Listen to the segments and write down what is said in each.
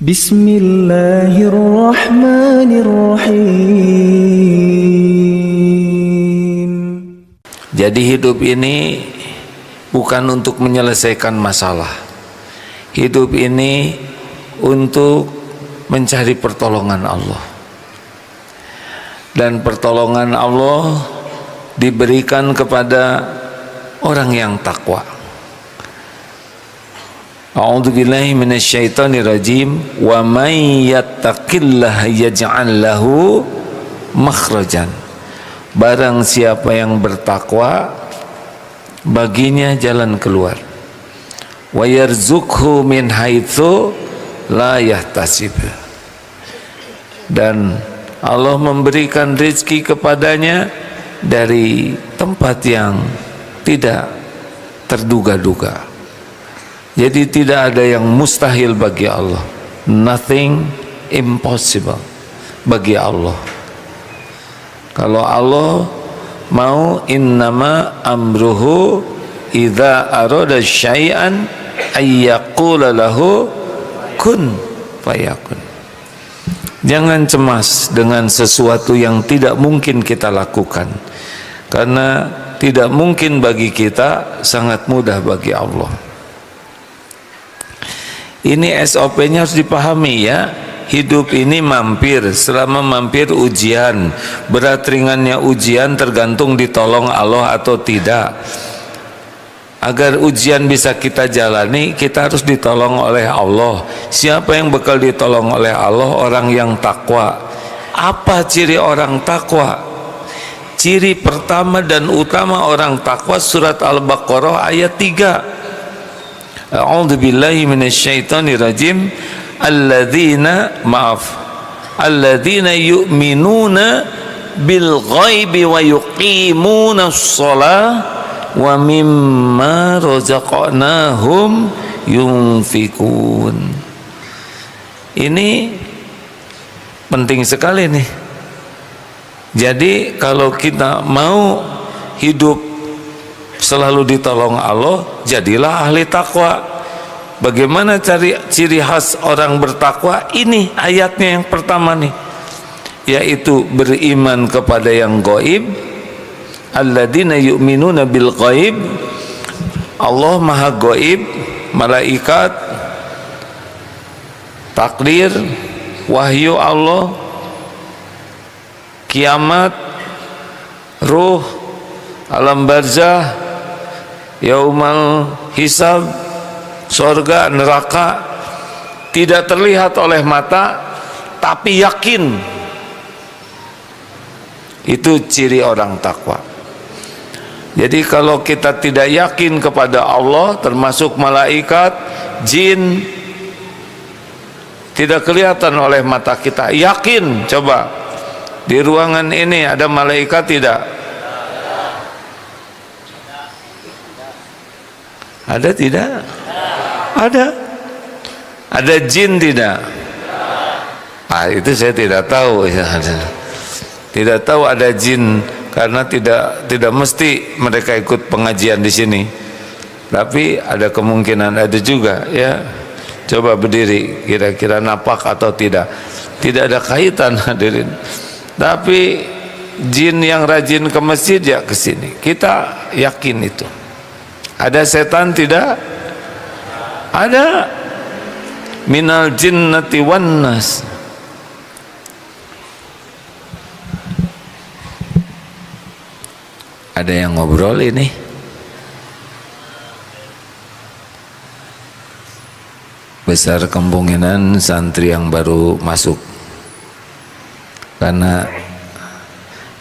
Bismillahirrahmanirrahim. Jadi hidup ini bukan untuk menyelesaikan masalah. Hidup ini untuk mencari pertolongan Allah. Dan pertolongan Allah diberikan kepada orang yang takwa. A'udzubillahi minasyaitonirrajim. Wa may yattaqillaha yaj'al lahu makhrajan. Barang siapa yang bertakwa, baginya jalan keluar. Wa yarzuqhu min haitsu la yahtasib. Dan Allah memberikan rezeki kepadanya dari tempat yang tidak terduga-duga. Jadi tidak ada yang mustahil bagi Allah. Nothing impossible bagi Allah. Kalau Allah mau, innama amruhu idza arada syai'an ayyaqula lahu kun fayakun. Jangan cemas dengan sesuatu yang tidak mungkin kita lakukan, karena tidak mungkin bagi kita, sangat mudah bagi Allah. Ini SOP-nya harus dipahami ya. Hidup ini mampir, selama mampir ujian. Berat ringannya ujian tergantung ditolong Allah atau tidak. Agar ujian bisa kita jalani, kita harus ditolong oleh Allah. Siapa yang bakal ditolong oleh Allah? Orang yang takwa. Apa ciri orang takwa? Ciri pertama dan utama orang takwa, surat Al-Baqarah ayat 3. A'udzubillahi minasyaitonirrajim. Alladzina yu'minuna bil ghaibi wa yuqimuna shalah wa mimma razaqnahum yunfikun. Ini penting sekali nih. Jadi kalau kita mau hidup selalu ditolong Allah, jadilah ahli takwa. Bagaimana ciri khas orang bertakwa? Ini ayatnya yang pertama nih, yaitu beriman kepada yang gaib. Alladzina yu'minuna bil gaib. Allah maha gaib, malaikat, takdir, wahyu Allah, kiamat, ruh, alam barzah, yaumal hisab, surga, neraka, tidak terlihat oleh mata tapi yakin. Itu ciri orang takwa. Jadi kalau kita tidak yakin kepada Allah, termasuk malaikat, jin, tidak kelihatan oleh mata kita, yakin. Coba di ruangan ini ada malaikat tidak? Ada tidak? Ada. Ada jin tidak? Ah, itu saya tidak tahu. Tidak tahu ada jin, karena tidak mesti mereka ikut pengajian di sini. Tapi ada kemungkinan ada juga ya. Coba berdiri, kira-kira napak atau tidak? Tidak ada kaitan hadirin. Tapi jin yang rajin ke masjid ya ke sini. Kita yakin itu. Ada setan tidak? Ada. Minal jinnati wan nas. Ada yang ngobrol ini? Besar kemungkinan santri yang baru masuk, karena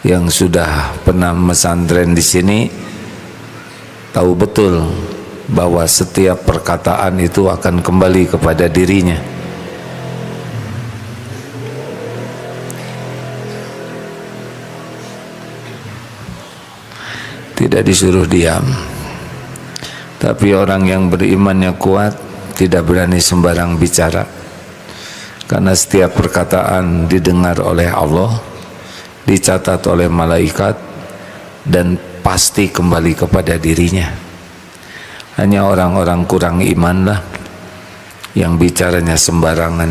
yang sudah pernah mesantren di sini tahu betul bahwa setiap perkataan itu akan kembali kepada dirinya. Tidak disuruh diam. Tapi orang yang berimannya kuat tidak berani sembarang bicara, karena setiap perkataan didengar oleh Allah, dicatat oleh malaikat, dan pasti kembali kepada dirinya. Hanya orang-orang kurang iman lah yang bicaranya sembarangan.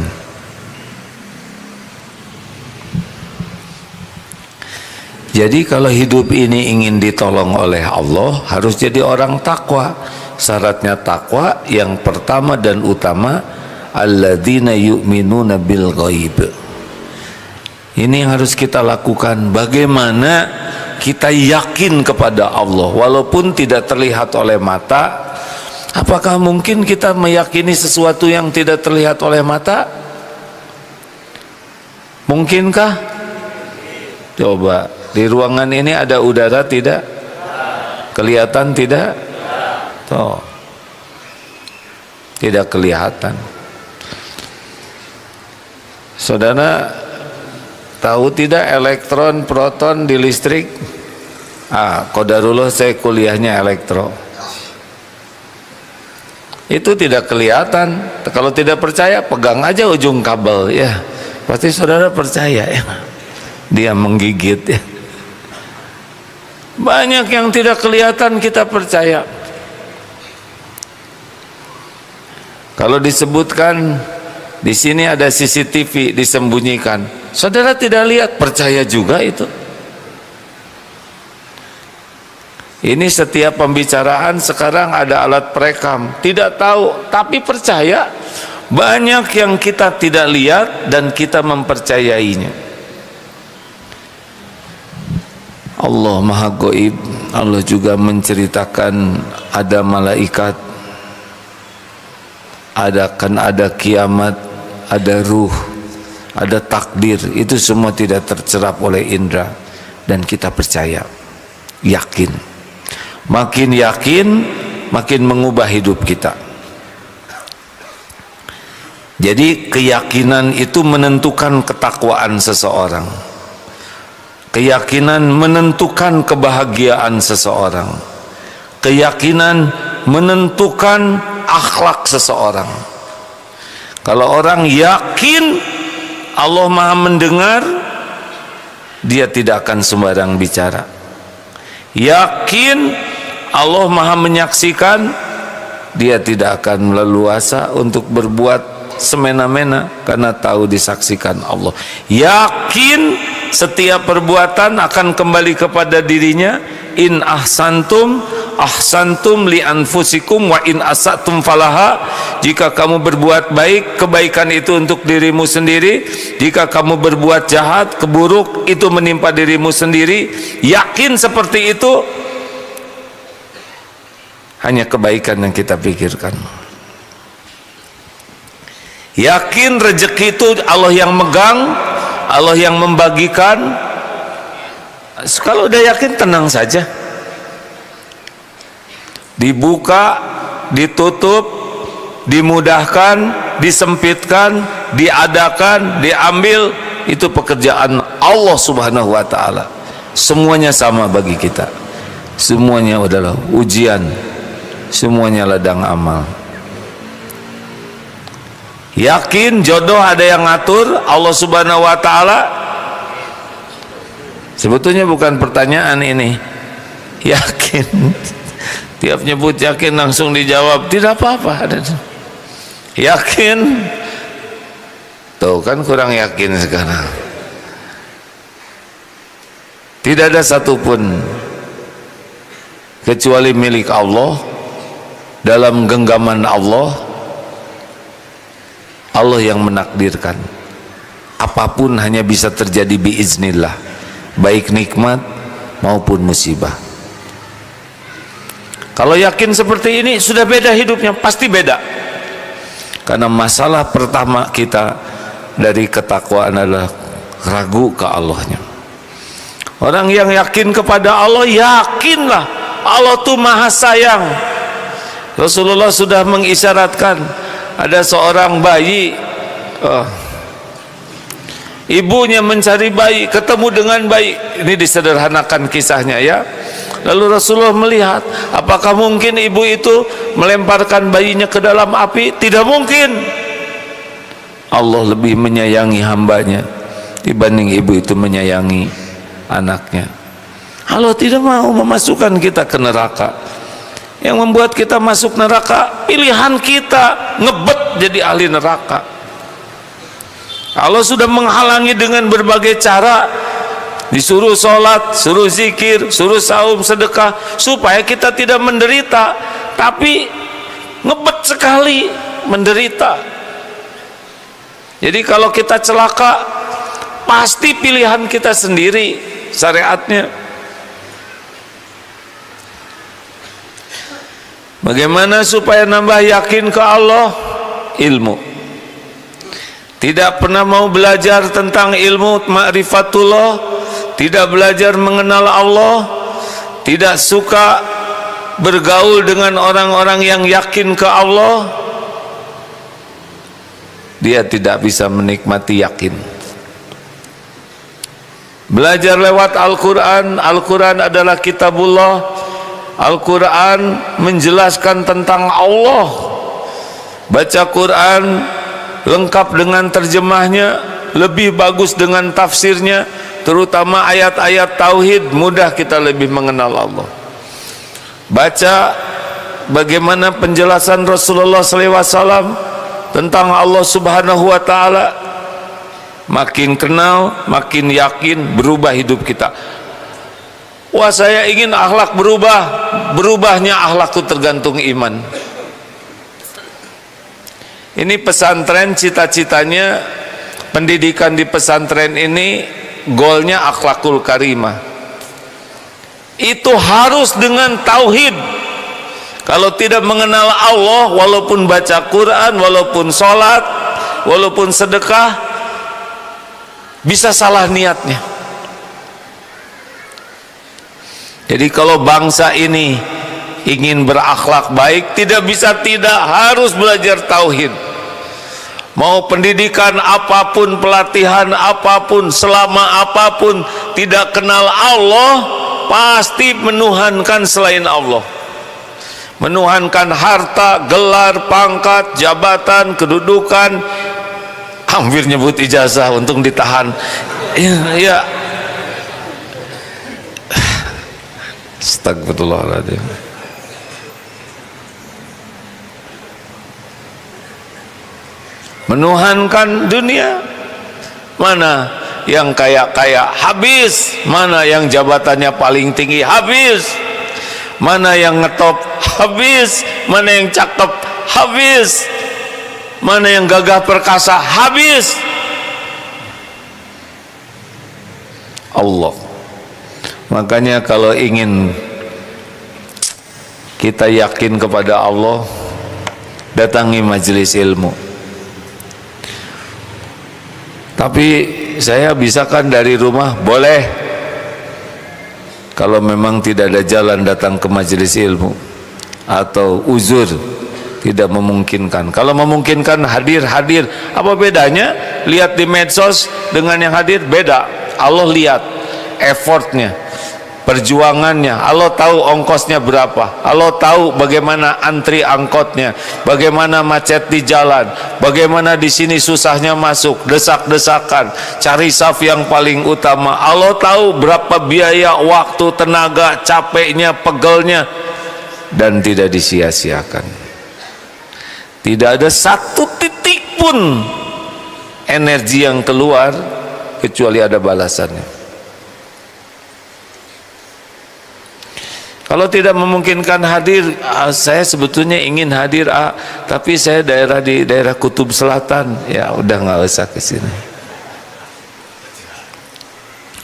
Jadi kalau hidup ini ingin ditolong oleh Allah, harus jadi orang takwa. Syaratnya takwa yang pertama dan utama, alladzina yu'minuna bil ghaib. Ini yang harus kita lakukan. Bagaimana kita yakin kepada Allah walaupun tidak terlihat oleh mata. Apakah mungkin kita meyakini sesuatu yang tidak terlihat oleh mata? Mungkinkah? Coba, di ruangan ini ada udara tidak? Kelihatan tidak? Tuh, tidak kelihatan. Saudara tahu tidak elektron, proton di listrik? Qadarullah saya kuliahnya elektro. Itu tidak kelihatan. Kalau tidak percaya, pegang aja ujung kabel ya. Pasti saudara percaya ya. Dia menggigit ya. Banyak yang tidak kelihatan kita percaya. Kalau disebutkan di sini ada CCTV disembunyikan, saudara tidak lihat, percaya juga itu. Ini setiap pembicaraan sekarang ada alat perekam, tidak tahu tapi percaya. Banyak yang kita tidak lihat dan kita mempercayainya. Allah Maha Gaib. Allah juga menceritakan ada malaikat, ada kiamat, ada ruh, ada takdir. Itu semua tidak tercerap oleh indera dan kita percaya, yakin. Makin yakin, makin mengubah hidup kita. Jadi keyakinan itu menentukan ketakwaan seseorang. Keyakinan menentukan kebahagiaan seseorang. Keyakinan menentukan akhlak seseorang. Kalau orang yakin Allah Maha mendengar, dia tidak akan sembarang bicara. Yakin Allah Maha menyaksikan, dia tidak akan leluasa untuk berbuat semena-mena karena tahu disaksikan Allah. Yakin setiap perbuatan akan kembali kepada dirinya. In ahsantum ahsantum li anfusikum wa in asatum falaha. Jika kamu berbuat baik, kebaikan itu untuk dirimu sendiri. Jika kamu berbuat jahat, keburuk itu menimpa dirimu sendiri. Yakin seperti itu, hanya kebaikan yang kita pikirkan. Yakin rezeki itu Allah yang megang, Allah yang membagikan. Kalau udah yakin, tenang saja. Dibuka, ditutup, dimudahkan, disempitkan, diadakan, diambil, itu pekerjaan Allah Subhanahu wa ta'ala. Semuanya sama bagi kita. Semuanya adalah ujian, semuanya ladang amal. Yakin jodoh ada yang ngatur, Allah Subhanahu wa ta'ala. Sebetulnya bukan pertanyaan ini. Yakin. Tiap nyebut yakin langsung dijawab, tidak apa-apa. Yakin. Tuh kan kurang yakin sekarang. Tidak ada satupun kecuali milik Allah, dalam genggaman Allah. Allah yang menakdirkan. Apapun hanya bisa terjadi biiznillah, baik nikmat maupun musibah. Kalau yakin seperti ini, sudah beda hidupnya, pasti beda. Karena masalah pertama kita dari ketakwaan adalah ragu ke Allahnya. Orang yang yakin kepada Allah, yakinlah Allah itu maha sayang. Rasulullah sudah mengisyaratkan, ada seorang bayi, ibunya mencari bayi, ketemu dengan bayi. Ini disederhanakan kisahnya ya. Lalu Rasulullah melihat, apakah mungkin ibu itu melemparkan bayinya ke dalam api? Tidak mungkin. Allah lebih menyayangi hambanya dibanding ibu itu menyayangi anaknya. Allah tidak mau memasukkan kita ke neraka. Yang membuat kita masuk neraka, pilihan kita ngebet jadi ahli neraka. Allah sudah menghalangi dengan berbagai cara. disuruh sholat, suruh zikir, suruh saum, sedekah, supaya kita tidak menderita. Tapi ngebet sekali menderita. Jadi kalau kita celaka, pasti pilihan kita sendiri syariatnya. Bagaimana supaya nambah yakin ke Allah? Ilmu. Tidak pernah mau belajar tentang ilmu ma'rifatullah, tidak belajar mengenal Allah, tidak suka bergaul dengan orang-orang yang yakin ke Allah, dia tidak bisa menikmati yakin. Belajar lewat Al-Quran. Al-Quran adalah kitabullah. Al-Quran menjelaskan tentang Allah. Baca Quran lengkap dengan terjemahnya, lebih bagus dengan tafsirnya, terutama ayat-ayat tauhid, mudah kita lebih mengenal Allah. Baca bagaimana penjelasan Rasulullah SAW tentang Allah Subhanahu wa Ta'ala. Makin kenal, makin yakin, berubah hidup kita. Wah, saya ingin akhlak berubah. Berubahnya akhlak itu tergantung iman. Ini pesantren, cita-citanya pendidikan di pesantren ini goalnya akhlakul karimah. Itu harus dengan tauhid. Kalau tidak mengenal Allah, walaupun baca Quran, walaupun sholat, walaupun sedekah, bisa salah niatnya. Jadi kalau bangsa ini ingin berakhlak baik, tidak bisa tidak, harus belajar tauhid. Mau pendidikan apapun, pelatihan apapun, selama apapun tidak kenal Allah, pasti menuhankan selain Allah. Menuhankan harta, gelar, pangkat, jabatan, kedudukan, hampir nyebut ijazah, untung ditahan. Ya. Astagfirullahaladzim. Menuhankan dunia. Mana yang kaya-kaya, habis. Mana yang jabatannya paling tinggi, habis. Mana yang ngetop, habis. Mana yang cakep, habis. Mana yang gagah perkasa, habis. Allah. Makanya kalau ingin kita yakin kepada Allah, datangi majelis ilmu. Tapi saya bisa kan dari rumah? Boleh. Kalau memang tidak ada jalan datang ke majelis ilmu, atau uzur tidak memungkinkan. Kalau memungkinkan hadir. Apa bedanya? Lihat di medsos dengan yang hadir, beda. Allah lihat effortnya, perjuangannya. Allah tahu ongkosnya berapa. Allah tahu bagaimana antri angkotnya, bagaimana macet di jalan, bagaimana di sini susahnya masuk, desak-desakan, cari saf yang paling utama. Allah tahu berapa biaya, waktu, tenaga, capeknya, pegelnya, dan tidak disia-siakan. Tidak ada satu titik pun energi yang keluar kecuali ada balasannya. Kalau tidak memungkinkan hadir, saya sebetulnya ingin hadir, tapi saya di daerah Kutub Selatan. Ya udah, nggak usah ke sini.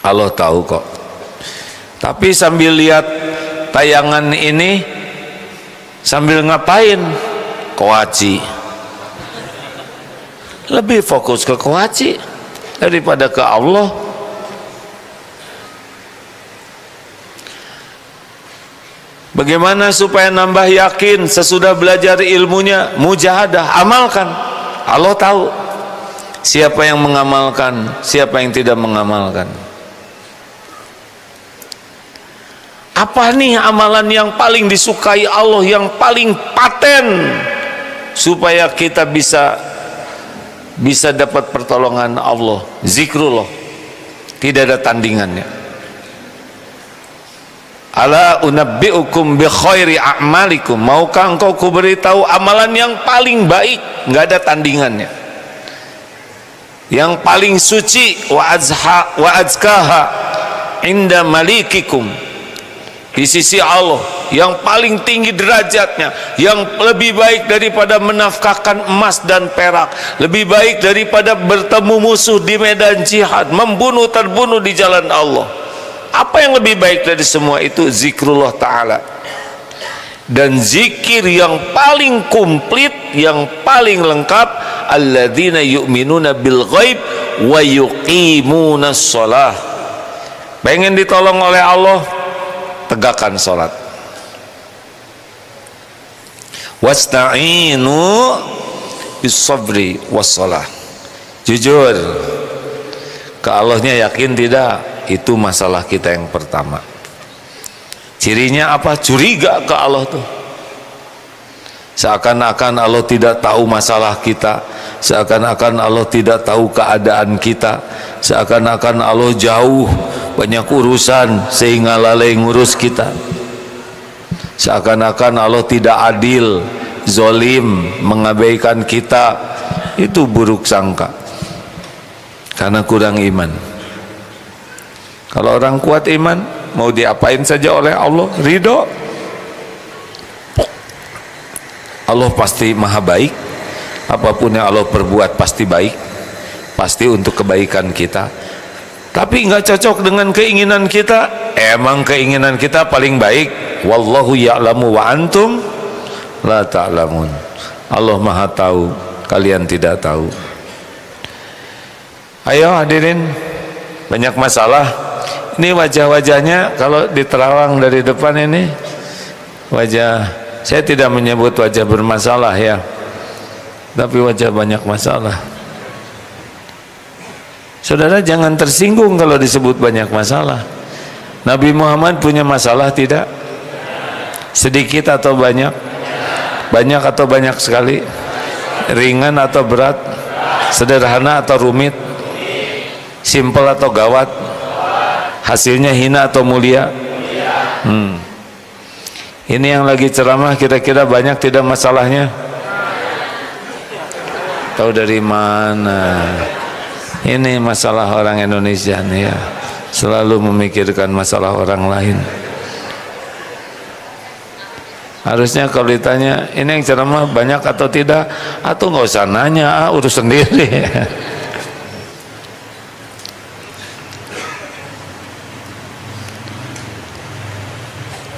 Allah tahu kok. Tapi sambil lihat tayangan ini, sambil ngapain? Kowaci. Lebih fokus ke kowaci daripada ke Allah. Bagaimana supaya nambah yakin sesudah belajar ilmunya? Mujahadah, amalkan. Allah tahu siapa yang mengamalkan, siapa yang tidak mengamalkan. Apa nih amalan yang paling disukai Allah, yang paling paten supaya kita bisa dapat pertolongan Allah? Zikrullah, tidak ada tandingannya. Ala unabbi'ukum bi khairi a'malikum. Maukah engkau kuberitahu amalan yang paling baik, enggak ada tandingannya, yang paling suci, wa azkaha, inda malikikum, di sisi Allah yang paling tinggi derajatnya, yang lebih baik daripada menafkahkan emas dan perak, lebih baik daripada bertemu musuh di medan jihad, membunuh terbunuh di jalan Allah. Apa yang lebih baik dari semua itu? Zikrullah ta'ala. Dan zikir yang paling komplit, yang paling lengkap, alladzina yu'minuna bil ghaib wa yuqimunas shalah. Pengen ditolong oleh Allah, tegakkan salat. Wasta'inu bis sabri was shalah. Jujur ke Allahnya, yakin tidak? Itu masalah kita yang pertama. Cirinya apa? Curiga ke Allah tuh. Seakan-akan Allah tidak tahu masalah kita, seakan-akan Allah tidak tahu keadaan kita, seakan-akan Allah jauh, banyak urusan sehingga lalai ngurus kita. Seakan-akan Allah tidak adil, zolim, mengabaikan kita. Itu buruk sangka, karena kurang iman. Kalau orang kuat iman, mau diapain saja oleh Allah, ridho. Allah pasti maha baik, apapun yang Allah perbuat pasti baik, pasti untuk kebaikan kita. Tapi nggak cocok dengan keinginan kita. Emang keinginan kita paling baik. Wallahu ya'lamu wa antum la ta'lamun. Allah maha tahu, kalian tidak tahu. Ayo hadirin, banyak masalah. Ini wajah-wajahnya kalau diterawang dari depan ini, wajah, saya tidak menyebut wajah bermasalah ya, tapi wajah banyak masalah. Saudara jangan tersinggung kalau disebut banyak masalah. Nabi Muhammad punya masalah tidak? Sedikit atau banyak? Banyak atau banyak sekali? Ringan atau berat? Sederhana atau rumit? Simpel atau gawat? Hasilnya hina atau mulia? Ini yang lagi ceramah kira-kira banyak tidak masalahnya? Tahu dari mana? Ini masalah orang Indonesia nih ya, selalu memikirkan masalah orang lain. Harusnya kalau ditanya ini yang ceramah banyak atau tidak, atau nggak usah nanya, urus sendiri.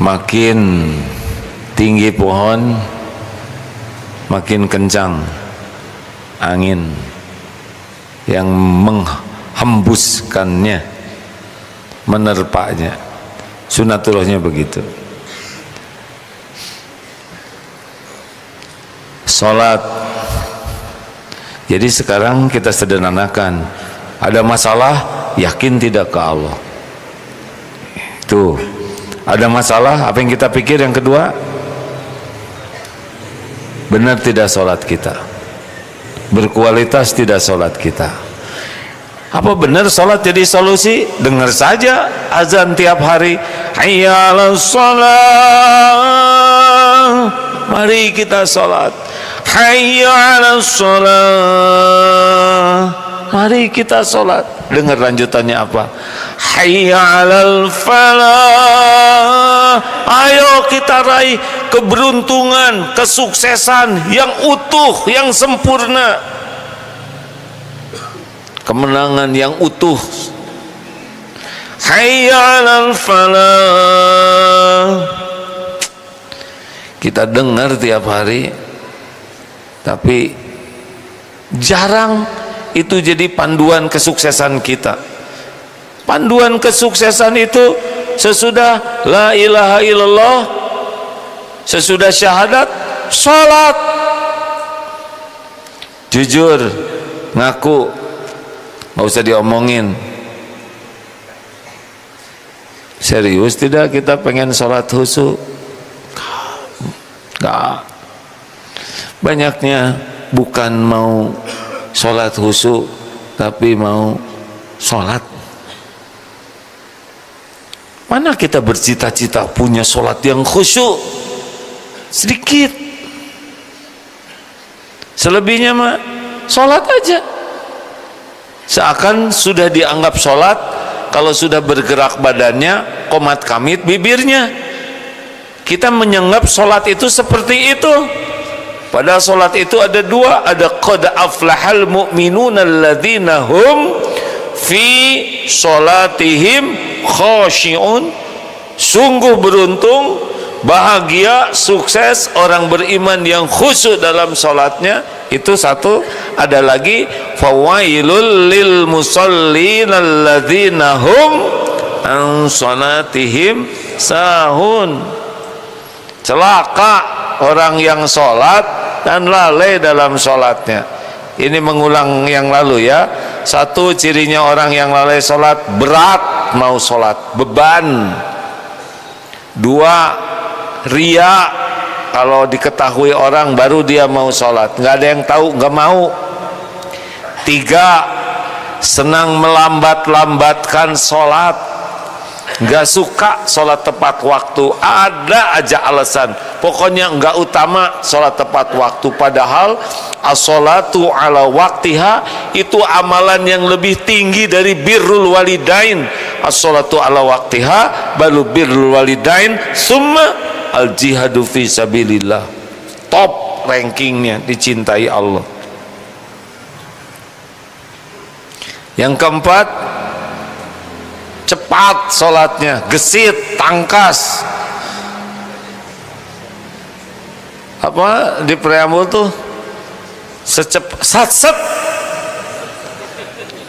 Makin tinggi pohon, makin kencang angin yang menghembuskannya, menerpanya. Sunatullahnya begitu. Salat. Jadi sekarang kita sederhanakan. Ada masalah, yakin tidak ke Allah. Itu. Ada masalah, apa yang kita pikir? Yang kedua, benar tidak sholat kita, berkualitas tidak sholat kita. Apa benar sholat jadi solusi? Dengar saja azan tiap hari, hayya 'alas shalah, mari kita sholat. Hayya 'alas shalah, mari kita sholat. Dengar lanjutannya apa? Hayya 'alal falah, ayo kita raih keberuntungan, kesuksesan yang utuh, yang sempurna, kemenangan yang utuh. Hayya 'alal falah. Kita dengar tiap hari, tapi jarang itu jadi panduan kesuksesan kita. Panduan kesuksesan itu sesudah la ilaha illallah, sesudah syahadat, sholat. Jujur, ngaku, nggak usah diomongin. Serius tidak kita pengen sholat khusyuk? Nggak. Banyaknya bukan mau sholat khusyuk, tapi mau sholat. Mana kita bercita-cita punya sholat yang khusyuk? Sedikit. Selebihnya mah sholat aja. Seakan sudah dianggap sholat kalau sudah bergerak badannya, qomat kamit bibirnya. Kita menyanggap sholat itu seperti itu. Padahal sholat itu ada dua, ada qad aflahal mu'minuna alladzina hum fi sholatihim khashi'un. Sungguh beruntung, bahagia, sukses orang beriman yang khusyuk dalam sholatnya. Itu satu. Ada lagi, fawailul lil musallin alladzina hum an sholatihim sahun. Celaka orang yang sholat dan lalai dalam sholatnya. Ini mengulang yang lalu ya. Satu, cirinya orang yang lalai sholat, berat mau sholat, beban. Dua, ria, kalau diketahui orang baru dia mau sholat, nggak ada yang tahu, nggak mau. Tiga, senang melambat-lambatkan sholat, nggak suka sholat tepat waktu, ada aja alasan, pokoknya nggak utama sholat tepat waktu. Padahal as-sholatu ala waktiha itu amalan yang lebih tinggi dari birrul walidain. As-sholatu ala waktiha baru birrul walidain summa al-jihadu fi sabilillah. Top rankingnya, dicintai Allah. Yang keempat, cepat sholatnya, gesit, tangkas. Apa di preambul tuh, secepat, sat,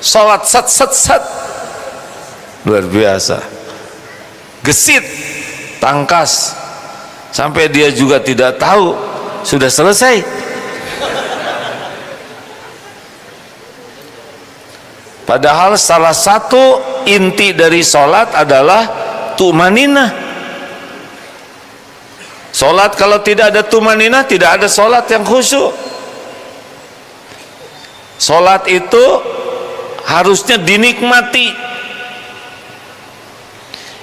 sholat sat, luar biasa, gesit, tangkas, sampai dia juga tidak tahu sudah selesai. Padahal salah satu inti dari sholat adalah tumaninah. Sholat kalau tidak ada tumaninah, tidak ada sholat yang khusyuk. Sholat itu harusnya dinikmati.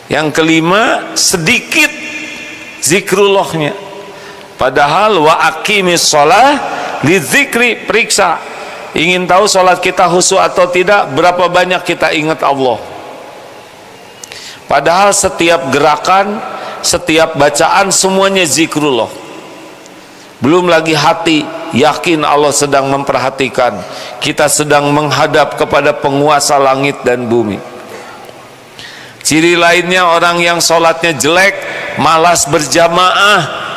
Yang kelima, sedikit zikrullahnya. Padahal wa aqimis sholah li zikri, periksa. Ingin tahu sholat kita khusyuk atau tidak, berapa banyak kita ingat Allah. Padahal setiap gerakan, setiap bacaan semuanya zikrullah. Belum lagi hati yakin Allah sedang memperhatikan, kita sedang menghadap kepada penguasa langit dan bumi. Ciri lainnya orang yang sholatnya jelek, malas berjamaah,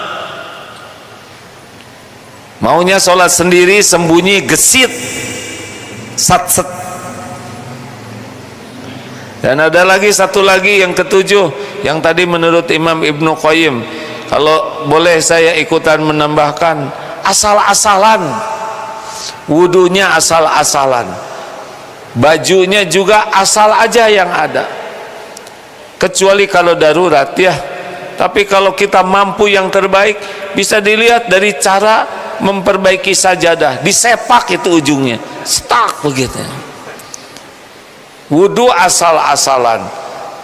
maunya sholat sendiri, sembunyi, gesit, sat. Dan ada lagi satu lagi, yang ketujuh, yang tadi menurut Imam Ibnu Qayyim, kalau boleh saya ikutan menambahkan, asal-asalan, wudunya asal-asalan, bajunya juga asal aja yang ada, kecuali kalau darurat ya. Tapi kalau kita mampu yang terbaik, bisa dilihat dari cara memperbaiki sajadah, disepak itu ujungnya, stuck begitu. Wudu asal-asalan,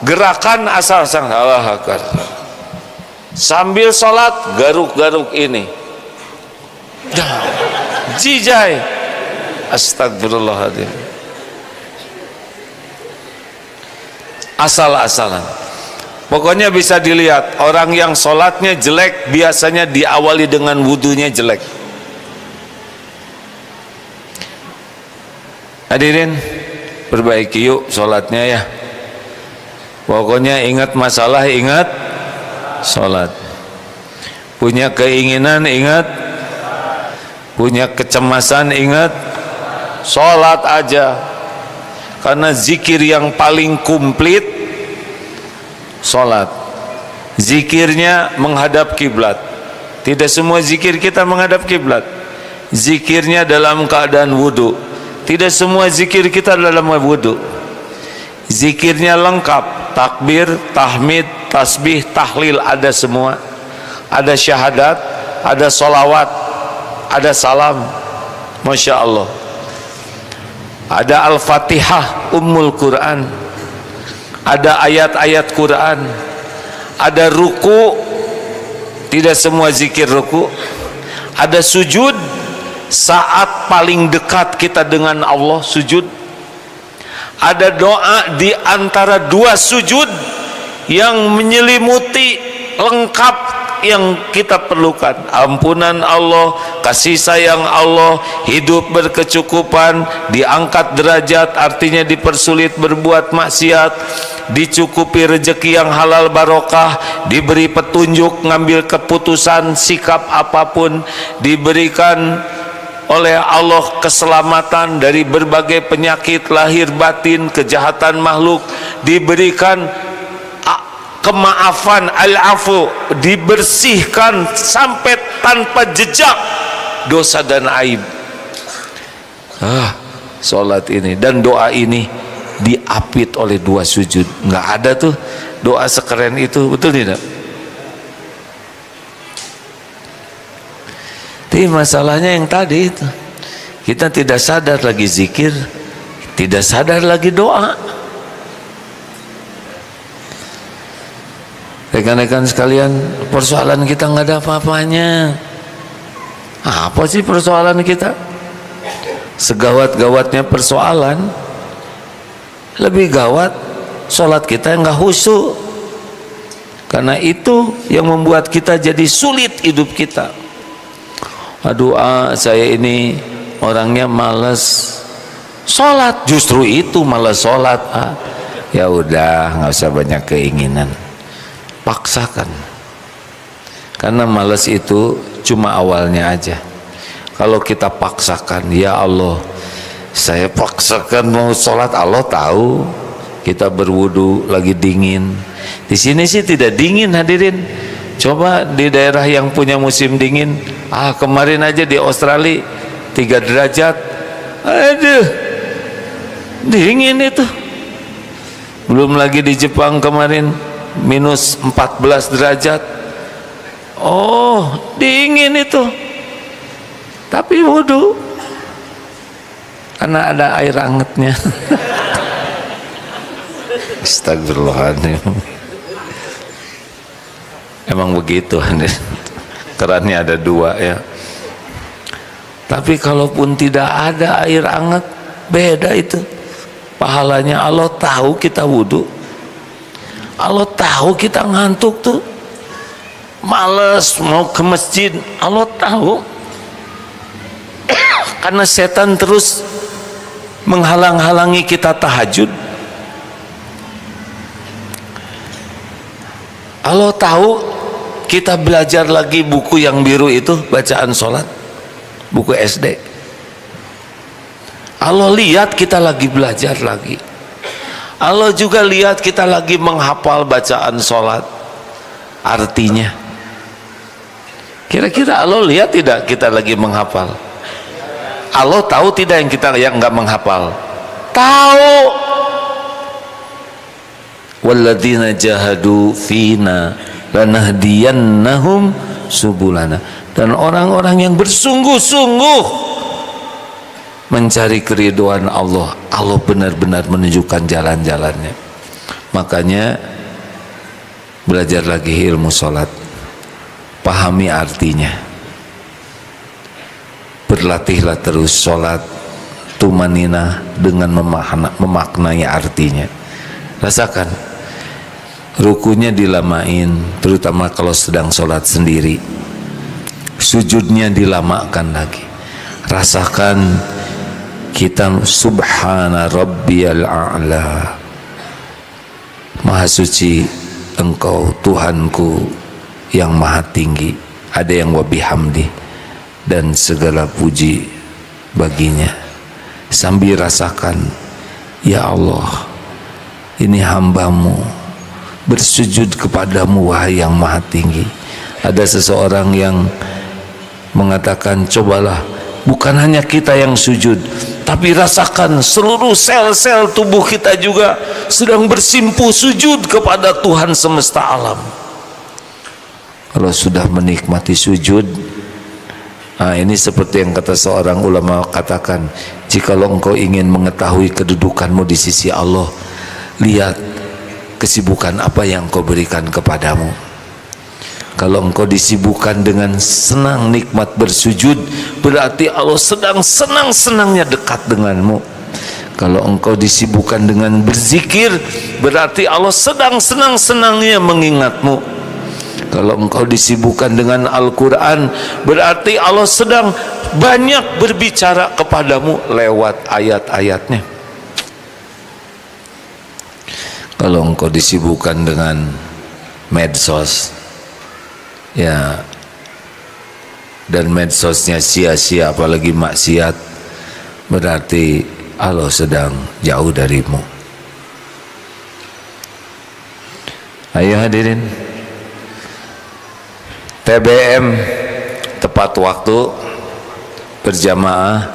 gerakan asal-asalan, Allah Akbar. Sambil sholat garuk-garuk ini, jijai, astagfirullahaladzim, asal-asalan. Pokoknya bisa dilihat orang yang sholatnya jelek biasanya diawali dengan wudunya jelek. Hadirin, perbaiki yuk sholatnya ya. Pokoknya ingat masalah, ingat sholat. Punya keinginan, ingat. Punya kecemasan, ingat. Sholat aja. Karena zikir yang paling komplit sholat. Zikirnya menghadap kiblat. Tidak semua zikir kita menghadap kiblat. Zikirnya dalam keadaan wudu. Tidak semua zikir kita dalam wudu. Zikirnya lengkap, takbir, tahmid, tasbih, tahlil, ada semua. Ada syahadat, ada solawat, ada salam. Masya Allah. Ada Al-Fatihah, Ummul Quran. Ada ayat-ayat Quran. Ada ruku, tidak semua zikir ruku. Ada sujud, saat paling dekat kita dengan Allah, sujud. ada doa di antara dua sujud yang menyelimuti lengkap yang kita perlukan. Ampunan Allah, kasih sayang Allah, hidup berkecukupan, diangkat derajat artinya dipersulit berbuat maksiat, dicukupi rezeki yang halal barokah, diberi petunjuk ngambil keputusan sikap apapun, diberikan oleh Allah keselamatan dari berbagai penyakit lahir batin, kejahatan makhluk, diberikan kemaafan, al-afu, dibersihkan sampai tanpa jejak dosa dan aib. Sholat ini dan doa ini diapit oleh dua sujud. Nggak ada tuh doa sekeren itu, betul tidak? Tapi masalahnya yang tadi itu, kita tidak sadar lagi zikir, tidak sadar lagi doa. Rekan-rekan sekalian, persoalan kita nggak ada apa-apanya. Apa sih persoalan kita? Segawat-gawatnya persoalan, lebih gawat sholat kita yang nggak khusyuk. Karena itu yang membuat kita jadi sulit hidup kita. Aduh, saya ini orangnya malas sholat, justru itu malas sholat. Ya udah, nggak usah banyak keinginan, paksakan. Karena malas itu cuma awalnya aja. Kalau kita paksakan, ya Allah, saya paksakan mau sholat, Allah tahu kita berwudu lagi dingin. Di sini sih tidak dingin hadirin. Coba di daerah yang punya musim dingin, kemarin aja di Australia 3 derajat, aduh, dingin itu. Belum lagi di Jepang kemarin minus 14 derajat, dingin itu. Tapi wudu karena ada air hangatnya. Astagfirullahaladzim. Emang begitu, kerannya ada 2 ya. Tapi kalaupun tidak ada air hangat, beda itu pahalanya. Allah tahu kita wudu, Allah tahu kita ngantuk tuh, males mau ke masjid, Allah tahu. Karena setan terus menghalang-halangi kita tahajud. Allah tahu kita belajar lagi buku yang biru itu, bacaan sholat, buku SD. Allah lihat kita lagi belajar lagi. Allah juga lihat kita lagi menghafal bacaan sholat, artinya. Kira-kira Allah lihat tidak kita lagi menghafal? Allah tahu tidak yang kita yang nggak menghafal? Tahu. Walladzina jahadu fina lanahdiyannahum subulana. Dan orang-orang yang bersungguh-sungguh mencari keridhaan Allah, Allah benar-benar menunjukkan jalan-jalannya. Makanya belajar lagi ilmu sholat, pahami artinya, berlatihlah terus sholat tumanina dengan memaknai artinya. Rasakan rukunya dilamain, terutama kalau sedang sholat sendiri. Sujudnya dilamakan lagi. Rasakan kita subhana rabbiyal a'la, maha suci engkau Tuhanku yang maha tinggi. Ada yang wabihamdi, dan segala puji baginya. Sambil rasakan, ya Allah, ini hambamu bersujud kepadamu wahai yang maha tinggi. Ada seseorang yang mengatakan, cobalah, bukan hanya kita yang sujud, tapi rasakan seluruh sel-sel tubuh kita juga sedang bersimpuh sujud kepada Tuhan semesta alam. Kalau sudah menikmati sujud, ini seperti yang kata seorang ulama katakan, jikalau engkau ingin mengetahui kedudukanmu di sisi Allah, lihat kesibukan apa yang kau berikan kepadamu. Kalau engkau disibukkan dengan senang nikmat bersujud, berarti Allah sedang senang-senangnya dekat denganmu. Kalau engkau disibukkan dengan berzikir, berarti Allah sedang senang-senangnya mengingatmu. Kalau engkau disibukkan dengan Al-Quran, berarti Allah sedang banyak berbicara kepadamu lewat ayat-ayatnya. Kalau engkau disibukkan dengan medsos, ya, dan medsosnya sia-sia, apalagi maksiat, berarti Allah sedang jauh darimu. Ayo hadirin, TBM tepat waktu berjamaah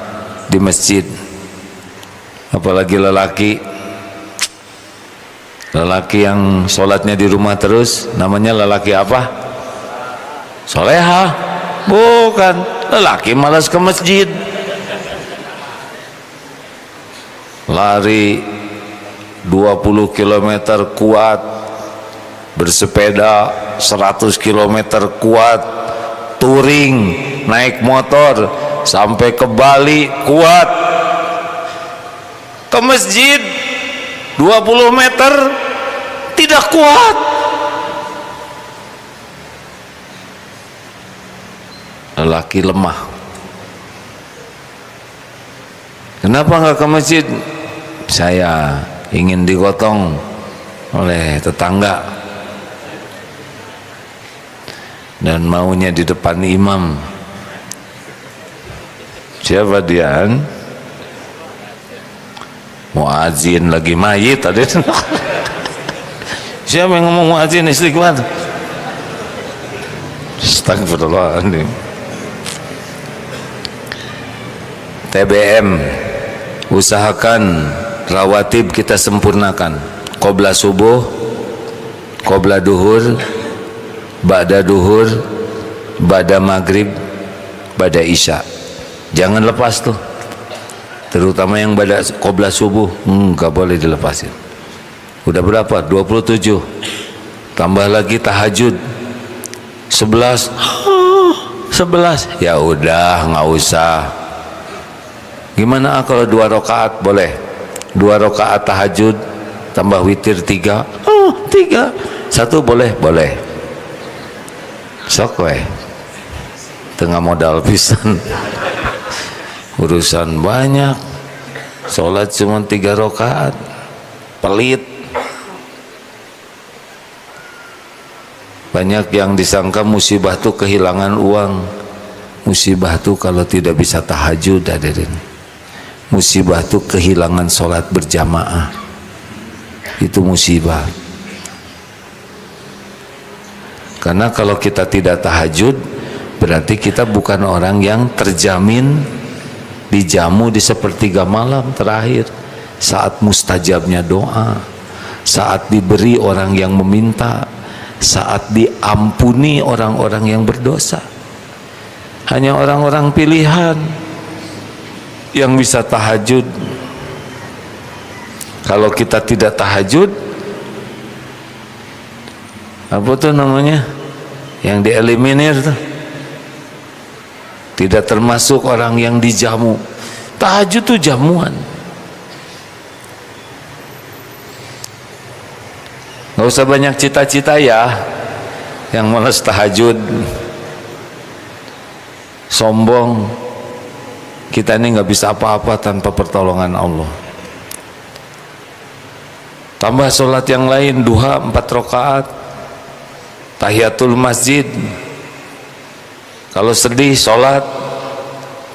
di masjid, apalagi lelaki yang sholatnya di rumah terus, namanya lelaki apa? Soleha? Bukan, lelaki malas ke masjid. Lari 20 km kuat, bersepeda 100 km kuat, touring, naik motor sampai ke Bali kuat, ke masjid 20 meter tidak kuat. Lelaki lemah. Kenapa nggak ke masjid? Saya ingin digotong oleh tetangga dan maunya di depan imam. Siapa dia? Muazin lagi mayit tadi. Siapa yang ngomong muazin istighfar? Astagfirullahaladzim. TBM, usahakan rawatib kita sempurnakan. Qobla subuh, qobla duhur, ba'da duhur, ba'da maghrib, ba'da isya. Jangan lepas tuh, terutama yang ba'da qobla subuh, gak boleh dilepasin. Udah berapa? 27. Tambah lagi tahajud 11. 11. Ya udah, nggak usah. Gimana kalau 2 rakaat? Boleh. 2 rakaat tahajud tambah witir 3. 3. 1 boleh? Boleh. Sok weh. Tengah modal pisan. Urusan banyak. Sholat cuma 3 rakaat. Pelit. Banyak yang disangka musibah tuh kehilangan uang. Musibah tuh kalau tidak bisa tahajud, hadirin. Musibah itu kehilangan sholat berjamaah. Itu musibah. Karena kalau kita tidak tahajud, berarti kita bukan orang yang terjamin dijamu di sepertiga malam terakhir, saat mustajabnya doa, saat diberi orang yang meminta, saat diampuni orang-orang yang berdosa. Hanya orang-orang pilihan yang bisa tahajud. Kalau kita tidak tahajud, apa tuh namanya, yang dieliminir tuh, tidak termasuk orang yang dijamu. Tahajud tuh jamuan. Gak usah banyak cita-cita ya, yang malas tahajud, sombong. Kita ini nggak bisa apa-apa tanpa pertolongan Allah. Tambah sholat yang lain, duha 4 rakaat, tahiyatul masjid. Kalau sedih sholat,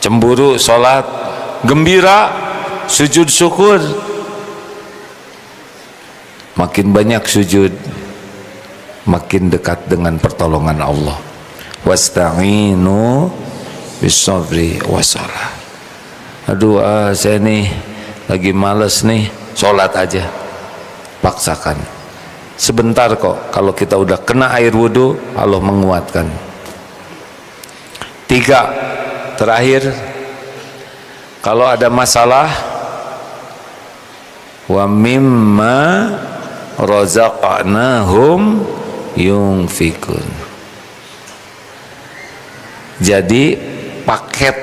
cemburu sholat, gembira sujud syukur. Makin banyak sujud, makin dekat dengan pertolongan Allah. Wasta'inu bis-sabri was-salah. Aduh, saya nih lagi males nih, sholat aja. Paksakan. Sebentar kok, kalau kita udah kena air wudhu, Allah menguatkan. 3, terakhir, kalau ada masalah, wa mimma razaqnahum yunfikun. Jadi paket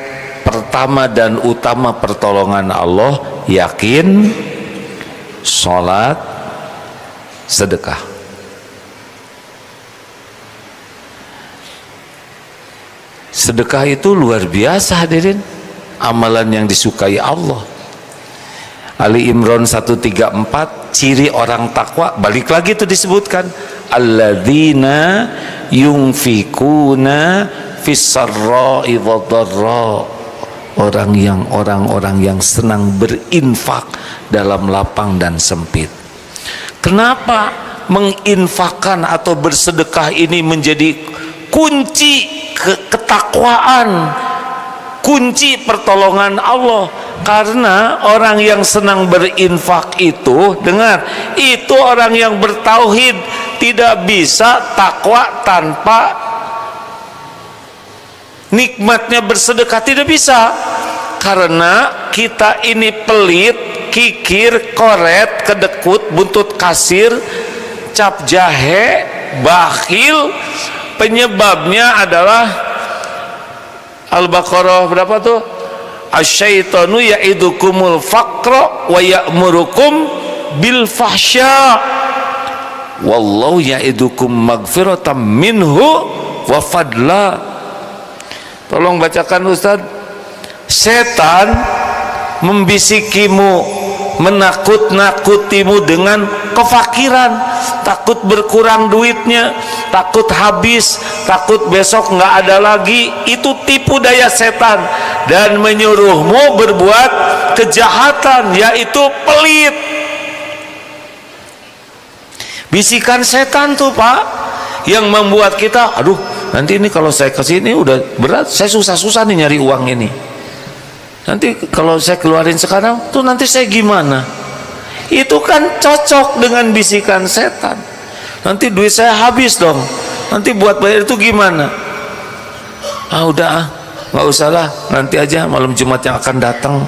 pertama dan utama pertolongan Allah yakin, sholat, sedekah. Sedekah itu luar biasa hadirin, amalan yang disukai Allah. Ali Imran 134, ciri orang takwa, balik lagi itu disebutkan, alladzina yunfikuna fis-sarra'i wadh-dharra, orang-orang yang senang berinfak dalam lapang dan sempit. Kenapa menginfakkan atau bersedekah ini menjadi kunci ketakwaan, kunci pertolongan Allah? Karena orang yang senang berinfak itu, dengar, itu orang yang bertauhid. Tidak bisa takwa tanpa nikmatnya bersedekah, tidak bisa. Karena kita ini pelit, kikir, koret, kedekut, buntut kasir, cap jahe, bakhil. Penyebabnya adalah Al-Baqarah berapa tuh? Asyaitonu ya'idukumul faqra wa ya'murukum bil fahsya wallahu ya'idukum magfiratan minhu wa fadla. Tolong bacakan Ustaz. Setan membisikimu, menakut-nakutimu dengan kefakiran, takut berkurang duitnya, takut habis, takut besok nggak ada lagi. Itu tipu daya setan, dan menyuruhmu berbuat kejahatan, yaitu pelit. Bisikan setan tuh Pak, yang membuat kita, aduh nanti ini kalau saya kesini udah berat, saya susah-susah nih nyari uang ini. Nanti kalau saya keluarin sekarang tuh nanti saya gimana? Itu kan cocok dengan bisikan setan. Nanti duit saya habis dong, nanti buat bayar itu gimana? Ah udah, nggak usah lah, nanti aja malam Jumat yang akan datang.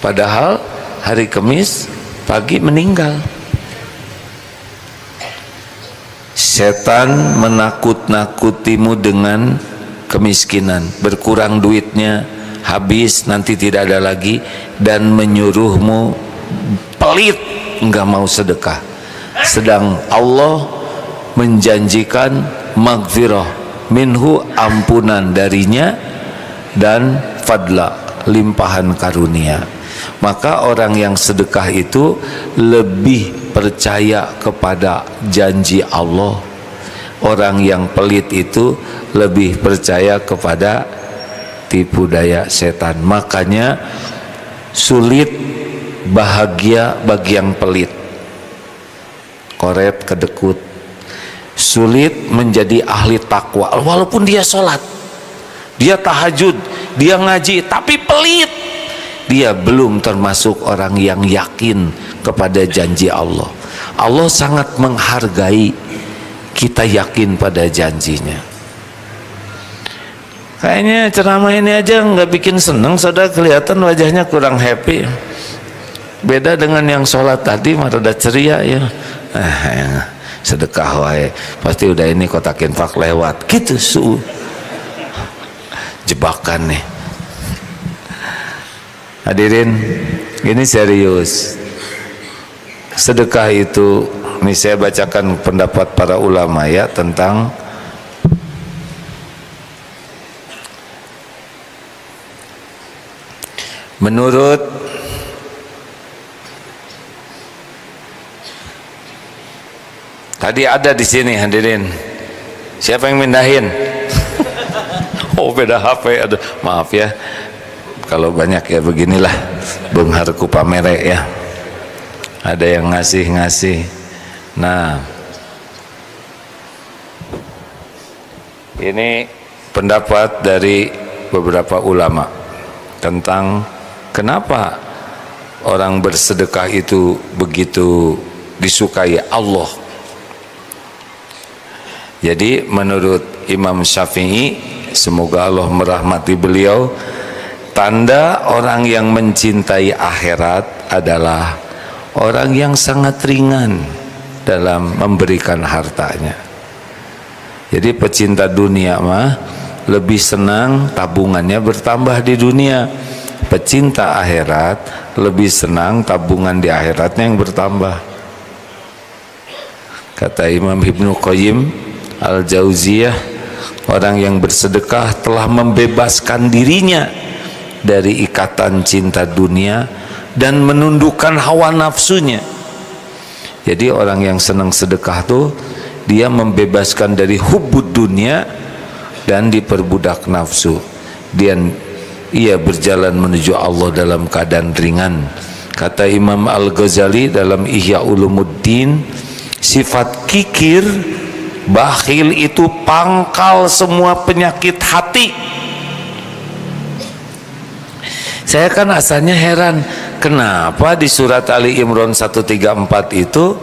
Padahal hari Kamis pagi meninggal. Setan menakut-nakutimu dengan kemiskinan, berkurang duitnya, habis, nanti tidak ada lagi, dan menyuruhmu pelit, enggak mau sedekah. Sedang Allah menjanjikan maghfirah minhu, ampunan darinya, dan fadla, limpahan karunia. Maka orang yang sedekah itu lebih percaya kepada janji Allah. Orang yang pelit itu lebih percaya kepada tipu daya setan. Makanya sulit bahagia bagi yang pelit, koret, kedekut. Sulit menjadi ahli takwa walaupun dia sholat, dia tahajud, dia ngaji, tapi pelit. Dia belum termasuk orang yang yakin kepada janji Allah. Allah sangat menghargai kita yakin pada janjinya. Kayaknya ceramah ini aja nggak bikin seneng, saudara, kelihatan wajahnya kurang happy. Beda dengan yang sholat tadi, rada ceria ya. Sedekah wae, pasti udah ini kotak infak lewat, gitu jebakan nih. Hadirin, ini serius. Sedekah itu, ini saya bacakan pendapat para ulama ya tentang menurut tadi ada di sini hadirin. Siapa yang mindahin? Oh beda HP, aduh maaf ya. Kalau banyak ya beginilah, bengharku pamere ya. Ada yang ngasih-ngasih. Nah, ini pendapat dari beberapa ulama tentang kenapa orang bersedekah itu begitu disukai Allah. Jadi menurut Imam Syafi'i, semoga Allah merahmati beliau, tanda orang yang mencintai akhirat adalah orang yang sangat ringan dalam memberikan hartanya. Jadi pecinta dunia mah lebih senang tabungannya bertambah di dunia. pecinta akhirat lebih senang tabungan di akhiratnya yang bertambah. Kata Imam Ibnu Qayyim Al-Jauziyah, orang yang bersedekah telah membebaskan dirinya dari ikatan cinta dunia dan menundukkan hawa nafsunya. Jadi orang yang senang sedekah tuh dia membebaskan dari hubbud dunia dan diperbudak nafsu. Dan ia berjalan menuju Allah dalam keadaan ringan. Kata Imam Al-Ghazali dalam Ihya Ulumuddin, sifat kikir, bakhil itu pangkal semua penyakit hati. Saya kan asalnya heran, kenapa di surat Ali Imran 134 itu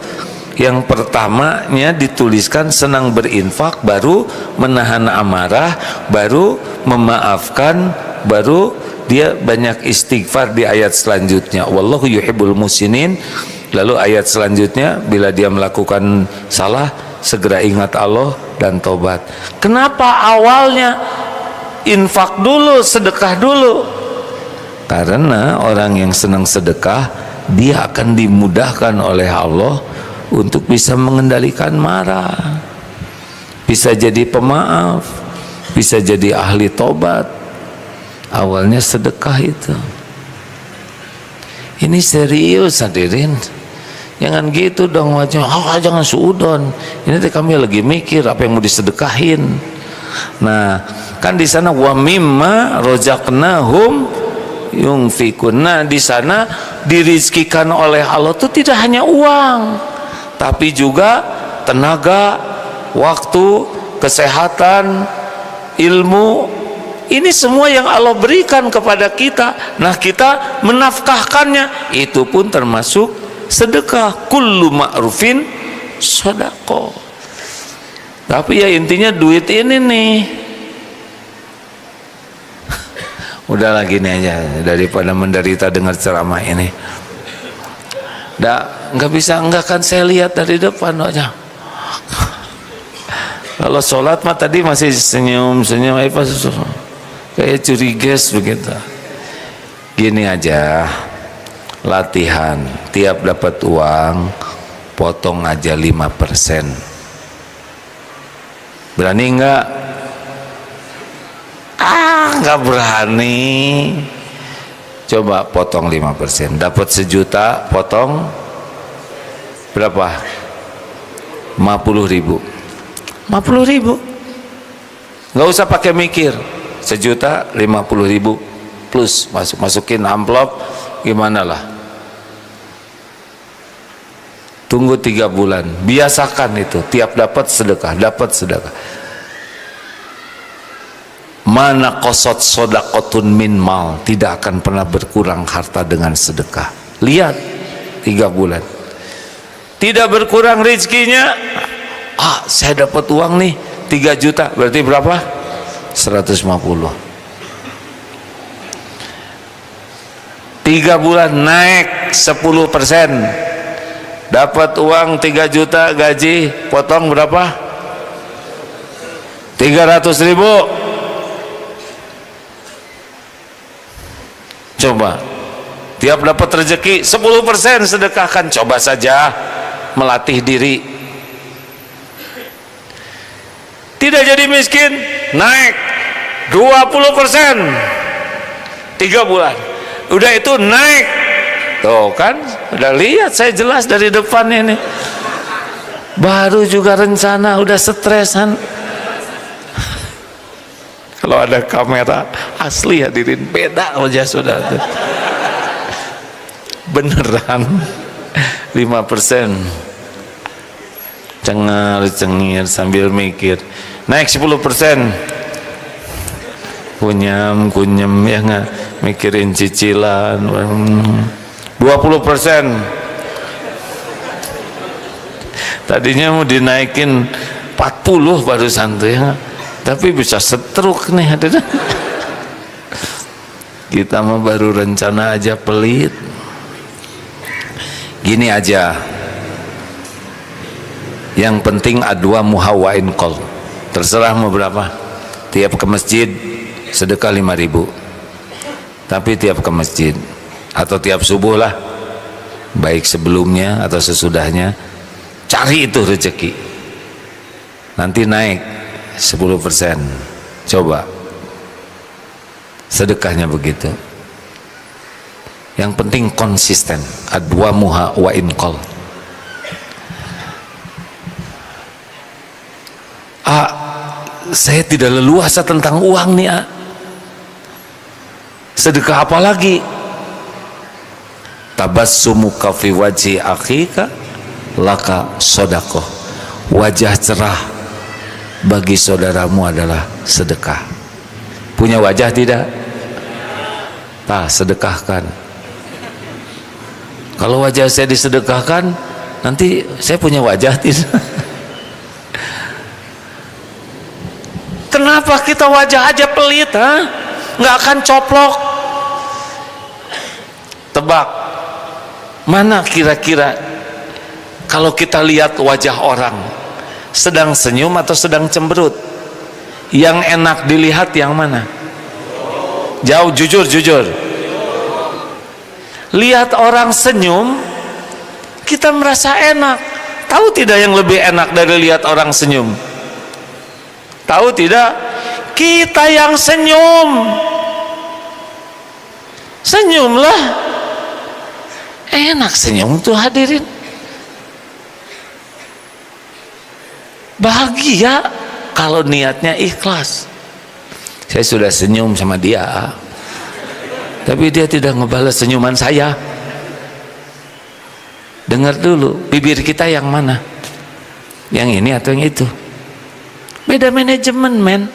yang pertamanya dituliskan senang berinfak, baru menahan amarah, baru memaafkan, baru dia banyak istighfar di ayat selanjutnya. Wallahu yuhibbul musinin. Lalu ayat selanjutnya, bila dia melakukan salah segera ingat Allah dan tobat. Kenapa awalnya infak dulu, sedekah dulu? Karena orang yang senang sedekah, dia akan dimudahkan oleh Allah untuk bisa mengendalikan marah, bisa jadi pemaaf, bisa jadi ahli tobat. Awalnya sedekah itu. Ini serius hadirin. Jangan gitu dong wajah. Jangan suudon. Ini kami lagi mikir apa yang mau disedekahin. Nah, kan di sana wa mimma rozaqnahum yunfikun. Nah, di sana dirizkikan oleh Allah itu tidak hanya uang, tapi juga tenaga, waktu, kesehatan, ilmu. Ini semua yang Allah berikan kepada kita. Nah, kita menafkahkannya, itu pun termasuk sedekah. Kullu ma'rufin sedekah. Tapi ya intinya duit ini nih. Udah lagi nih aja, daripada menderita dengar ceramah ini. Nggak bisa, enggak kan saya lihat dari depan aja. Kalau sholat mah tadi masih senyum-senyum, kayak curigas begitu. Gini aja, latihan, tiap dapat uang potong aja 5%. Berani enggak? Nggak berani. Coba potong 5%, dapat 1 juta, potong berapa? 50.000. 50.000. Nggak usah pakai mikir. 1 juta 50.000 plus masukin amplop, gimana lah. Tunggu 3 bulan, biasakan itu, tiap dapat sedekah, dapat sedekah. Mana qasat shadaqatun min mal, tidak akan pernah berkurang harta dengan sedekah. Lihat 3 bulan. Tidak berkurang rezekinya. Saya dapat uang nih 3 juta, berarti berapa? 150. 3 bulan naik 10%. Dapat uang 3 juta gaji, potong berapa? 300.000. Coba, tiap dapat rezeki 10% sedekahkan. Coba saja melatih diri. Tidak jadi miskin, naik 20%. 3 bulan. Udah itu naik. Tuh kan, udah lihat saya jelas dari depan ini. Baru juga rencana, udah stresan. Kalau ada kamera asli hadirin, beda aja sudah tuh. Beneran 5%. Cengar-cengir sambil mikir. Naik 10%. Kunyam ya nggak, mikirin cicilan. 20%. Tadinya mau dinaikin 40 barusan tuh ya. Tapi bisa setruk nih hadirin. Kita mah baru rencana aja pelit. Gini aja, yang penting adwa muhawain qol. Terserah mau berapa. Tiap ke masjid sedekah 5.000. Tapi tiap ke masjid atau tiap subuh lah, baik sebelumnya atau sesudahnya, cari itu rezeki. Nanti naik 10%. Coba sedekahnya begitu. Yang penting konsisten. Adwamuha wa inqal. Saya tidak leluasa tentang uang nih. Sedekah apa lagi? Tabassumuka fi wajhi akhika laka sedekah. Wajah cerah bagi saudaramu adalah sedekah. Punya wajah tidak? Sedekahkan. Kalau wajah saya disedekahkan, nanti saya punya wajah tidak? Kenapa kita wajah aja pelit, nggak akan coplok? Tebak, mana kira-kira kalau kita lihat wajah orang sedang senyum atau sedang cemberut, yang enak dilihat yang mana? Jauh, jujur. Lihat orang senyum, kita merasa enak. Tahu tidak yang lebih enak dari lihat orang senyum? Tahu tidak? Kita yang senyum. Senyumlah. Enak senyum tuh hadirin. Bahagia kalau niatnya ikhlas. Saya sudah senyum sama dia, tapi dia tidak ngebalas senyuman saya. Dengar dulu, bibir kita yang mana? Yang ini atau yang itu? Beda manajemen, men.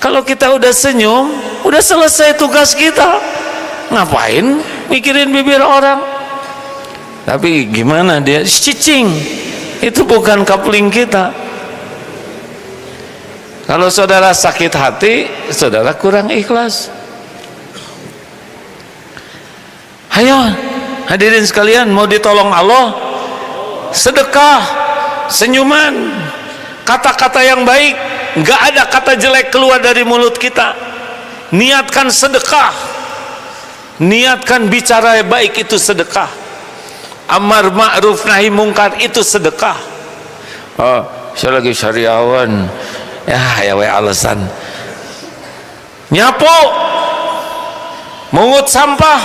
Kalau kita udah senyum, udah selesai tugas kita. Ngapain mikirin bibir orang? Tapi gimana dia? Cicing. Itu bukan coupling kita. Kalau saudara sakit hati, saudara kurang ikhlas. Ayo, hadirin sekalian, mau ditolong Allah, sedekah, senyuman, kata-kata yang baik. Nggak ada kata jelek keluar dari mulut kita. Niatkan sedekah, niatkan bicara baik, itu sedekah. Amar ma'ruf nahi mungkar, itu sedekah. Saya lagi syariawan, ya alasan. Nyapu, mungut sampah,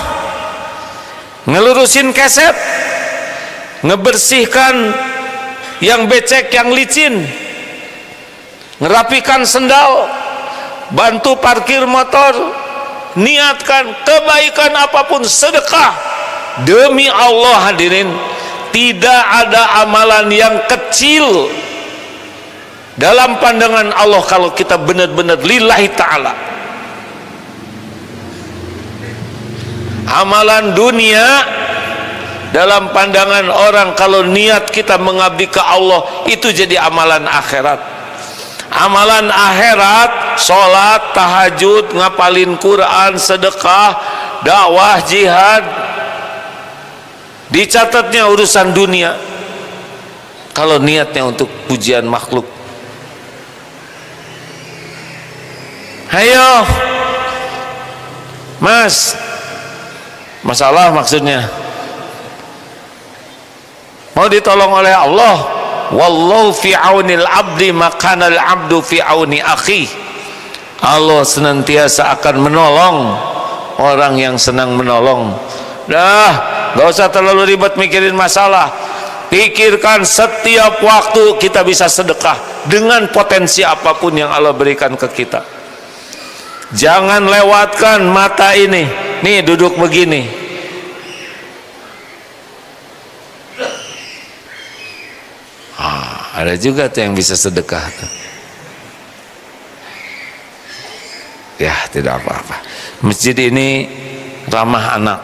ngelurusin keset, ngebersihkan yang becek, yang licin, ngerapikan sendal, bantu parkir motor. Niatkan kebaikan apapun, sedekah. Demi Allah hadirin, tidak ada amalan yang kecil dalam pandangan Allah kalau kita benar-benar lillahi ta'ala. Amalan dunia dalam pandangan orang, kalau niat kita mengabdi ke Allah, itu jadi amalan akhirat. Amalan akhirat, sholat, tahajud, ngapalin Quran, sedekah, dakwah, jihad, dicatatnya urusan dunia. Kalau niatnya untuk pujian makhluk, ayo mas, masalah maksudnya mau ditolong oleh Allah. Wallahu fi aunil abdi makanal abdu fi auni akhi. Allah senantiasa akan menolong orang yang senang menolong. Dah, gak usah terlalu ribet mikirin masalah. Pikirkan setiap waktu kita bisa sedekah dengan potensi apapun yang Allah berikan ke kita. Jangan lewatkan mata ini. Nih duduk begini, ada juga tuh yang bisa sedekah tuh. Ya tidak apa-apa. Masjid ini ramah anak,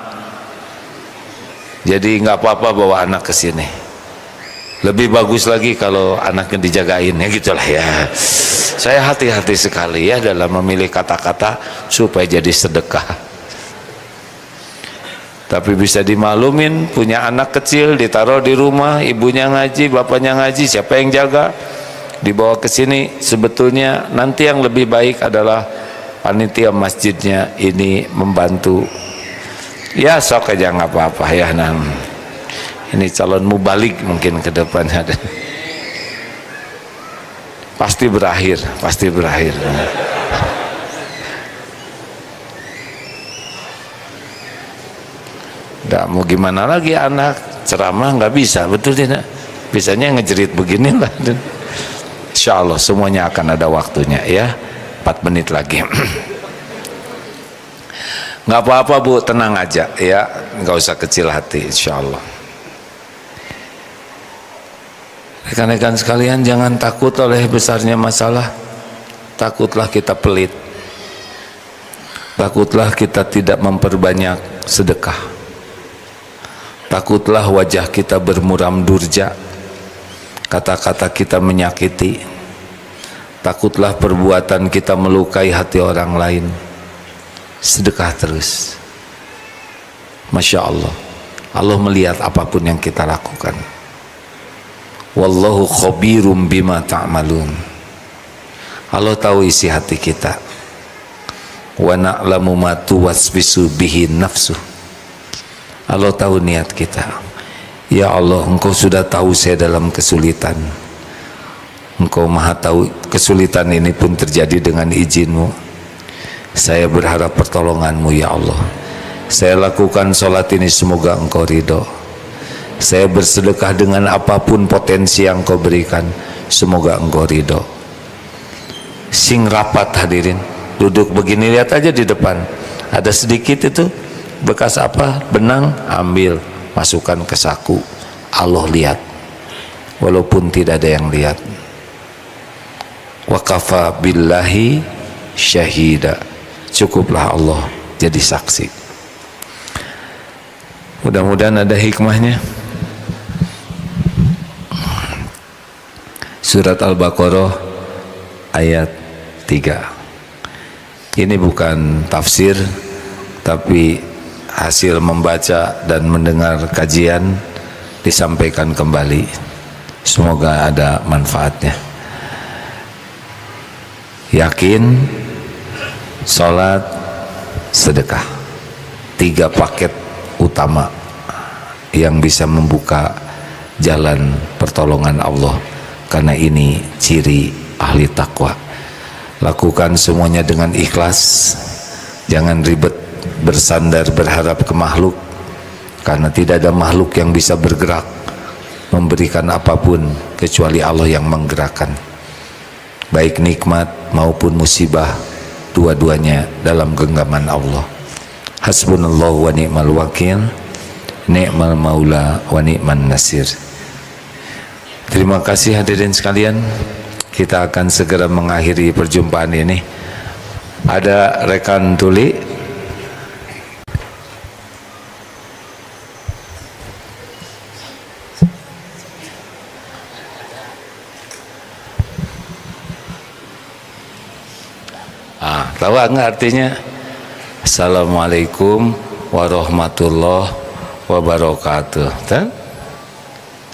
jadi nggak apa-apa bawa anak ke sini. Lebih bagus lagi kalau anaknya dijagain, ya gitulah ya. Saya hati-hati sekali ya dalam memilih kata-kata supaya jadi sedekah. Tapi bisa dimaklumin, punya anak kecil ditaruh di rumah, ibunya ngaji, bapaknya ngaji, siapa yang jaga? Dibawa ke sini. Sebetulnya nanti yang lebih baik adalah panitia masjidnya ini membantu, ya sok aja nggak apa-apa ya. Nah, ini calon mubalik mungkin ke depan ada. Pasti berakhir. Nggak mau gimana lagi, anak ceramah nggak bisa, betul tidak? Bisanya ngejerit beginilah. Insya Allah semuanya akan ada waktunya ya. 4 menit lagi. Nggak apa-apa Bu, tenang aja ya, nggak usah kecil hati, insya Allah. Rekan-rekan sekalian, jangan takut oleh besarnya masalah. Takutlah kita pelit, takutlah kita tidak memperbanyak sedekah, takutlah wajah kita bermuram durja, kata-kata kita menyakiti, takutlah perbuatan kita melukai hati orang lain. Sedekah terus. Masya Allah, Allah melihat apapun yang kita lakukan. Wallahu khabirum bima ta'malun. Allah tahu isi hati kita. Wa na'lamu ma tuwaswisu bihi nafsuh. Allah tahu niat kita. Ya Allah, Engkau sudah tahu saya dalam kesulitan. Engkau maha tahu kesulitan ini pun terjadi dengan izin-Mu. Saya berharap pertolongan-Mu ya Allah. Saya lakukan sholat ini semoga Engkau ridho. Saya bersedekah dengan apapun potensi yang Engkau berikan, semoga Engkau ridho. Sing rapat hadirin, duduk begini, lihat aja di depan ada sedikit itu bekas apa, benang, ambil, masukkan ke saku. Allah lihat walaupun tidak ada yang lihat. Wa kafa billahi syahida, cukuplah Allah jadi saksi. Mudah-mudahan ada hikmahnya. Surat Al-Baqarah ayat 3. Ini bukan tafsir, tapi hasil membaca dan mendengar kajian disampaikan kembali. Semoga ada manfaatnya. Yakin, sholat, sedekah, 3 paket utama yang bisa membuka jalan pertolongan Allah. Karena ini ciri ahli takwa. Lakukan semuanya dengan ikhlas, jangan ribet bersandar berharap ke makhluk, karena tidak ada makhluk yang bisa bergerak memberikan apapun kecuali Allah yang menggerakkan. Baik nikmat maupun musibah, dua-duanya dalam genggaman Allah. Hasbunallahu wa ni'mal wakil, ni'mal maula wa ni'man nasir. Terima kasih hadirin sekalian. Kita akan segera mengakhiri perjumpaan ini. Ada rekan tuli? Tahu enggak artinya? Assalamualaikum warahmatullahi wabarakatuh. Dan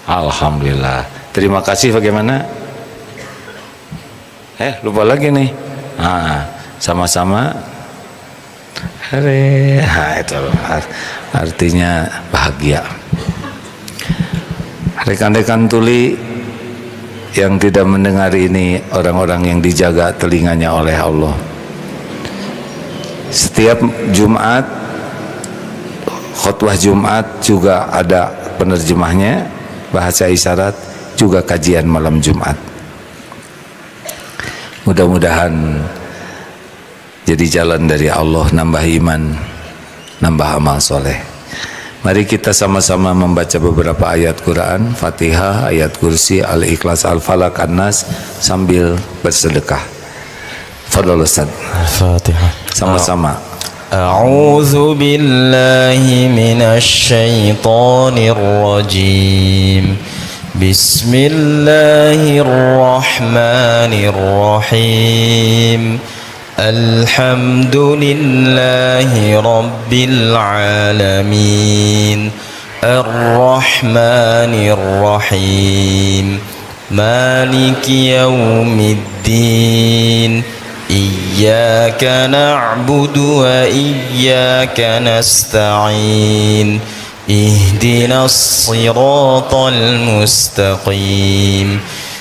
alhamdulillah. Terima kasih. Bagaimana? Lupa lagi nih. Sama-sama. Itu artinya bahagia. Rekan-rekan tuli yang tidak mendengar ini, orang-orang yang dijaga telinganya oleh Allah. Setiap Jumat, khutbah Jumat juga ada penerjemahnya, bahasa isyarat, juga kajian malam Jumat. Mudah-mudahan jadi jalan dari Allah, nambah iman, nambah amal soleh. Mari kita sama-sama membaca beberapa ayat Quran, Fatihah, ayat kursi, Al-Ikhlas, Al-Falaq, An-Nas, sambil bersedekah. Fadhal Ustaz. Al-Fatihah. Sama-sama. A'udzu billahi minasy syaithanir rajim. Bismillahirrahmanirrahim. Alhamdulillahi rabbil alamin. Ar-Rahmanir-Rahim. Maliki yaumiddin. إياك نعبد وإياك نستعين اهدنا الصراط المستقيم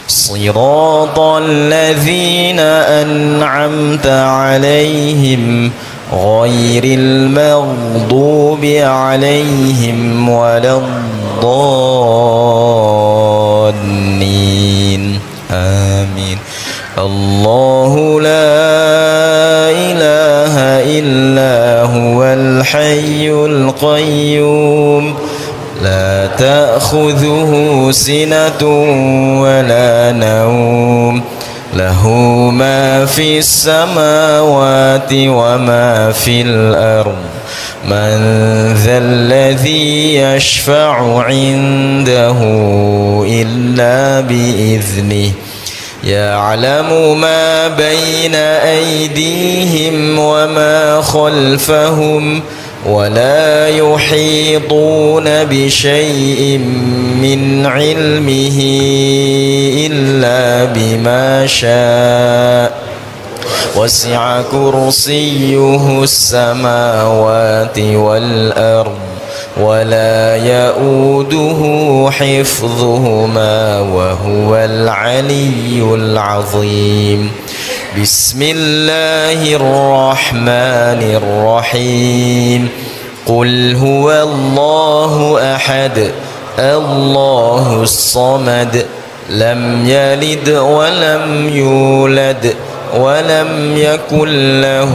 صراط الذين أنعمت عليهم غير المغضوب عليهم ولا الضالين آمين. الله لا إله إلا هو الحي القيوم لا تأخذه سنة ولا نوم له ما في السماوات وما في الأرض من ذا الذي يشفع عنده إلا بإذنه يعلم ما بين أيديهم وما خلفهم ولا يحيطون بشيء من علمه إلا بما شاء وسع كرسيه السماوات والأرض ولا يؤوده حفظهما وهو العلي العظيم. بسم الله الرحمن الرحيم. قل هو الله أحد الله الصمد لم يلد ولم يولد ولم يكن له